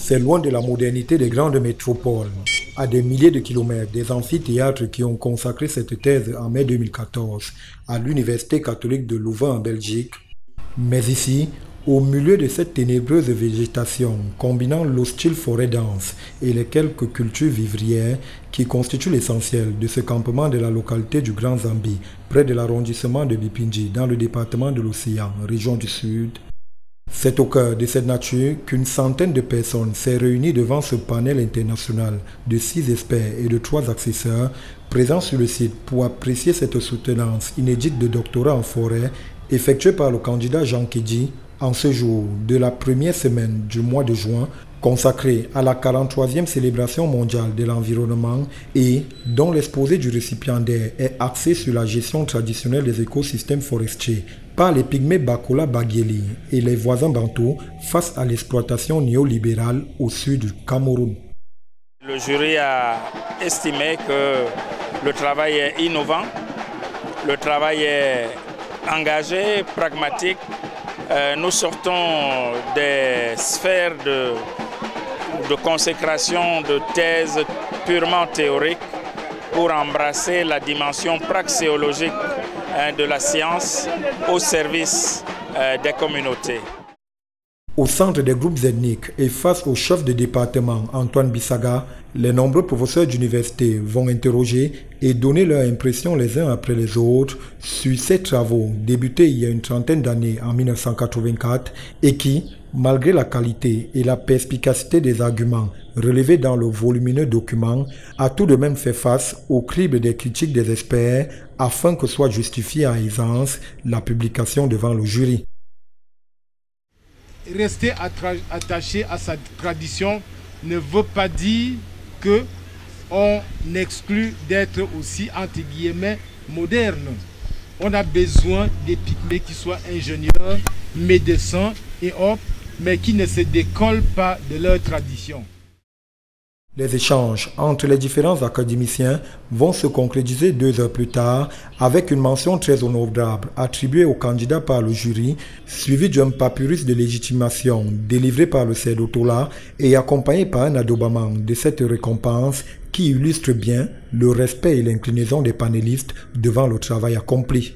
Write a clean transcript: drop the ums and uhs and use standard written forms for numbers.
C'est loin de la modernité des grandes métropoles. À des milliers de kilomètres des amphithéâtres qui ont consacré cette thèse en mai 2014 à l'Université catholique de Louvain en Belgique. Mais ici, au milieu de cette ténébreuse végétation combinant l'hostile forêt dense et les quelques cultures vivrières qui constituent l'essentiel de ce campement de la localité du Grand Zambi, près de l'arrondissement de Bipinji, dans le département de l'Océan, région du Sud, c'est au cœur de cette nature qu'une centaine de personnes s'est réunie devant ce panel international de 6 experts et de 3 assesseurs présents sur le site pour apprécier cette soutenance inédite de doctorat en forêt effectuée par le candidat Jean Kédji en ce jour de la première semaine du mois de juin consacrée à la 43e célébration mondiale de l'environnement et dont l'exposé du récipiendaire est axé sur la gestion traditionnelle des écosystèmes forestiers par les pygmées Bakola Bagieli et les voisins bantous face à l'exploitation néolibérale au sud du Cameroun. Le jury a estimé que le travail est innovant, le travail est engagé, pragmatique. Nous sortons des sphères de consécration de thèses purement théoriques pour embrasser la dimension praxéologique de la science au service des communautés. Au centre des groupes ethniques et face au chef de département Antoine Bissaga, les nombreux professeurs d'université vont interroger et donner leur impression les uns après les autres sur ces travaux débutés il y a une trentaine d'années en 1984 et qui, malgré la qualité et la perspicacité des arguments relevés dans le volumineux document, a tout de même fait face au crible des critiques des experts afin que soit justifiée à aisance la publication devant le jury. Rester attaché à sa tradition ne veut pas dire qu'on exclut d'être aussi, entre guillemets, moderne. On a besoin des pygmées qui soient ingénieurs, médecins et autres, mais qui ne se décollent pas de leur tradition. Les échanges entre les différents académiciens vont se concrétiser 2 heures plus tard avec une mention très honorable attribuée au candidat par le jury, suivie d'un papyrus de légitimation délivré par le Cédotola et accompagné par un adobament de cette récompense qui illustre bien le respect et l'inclinaison des panélistes devant le travail accompli.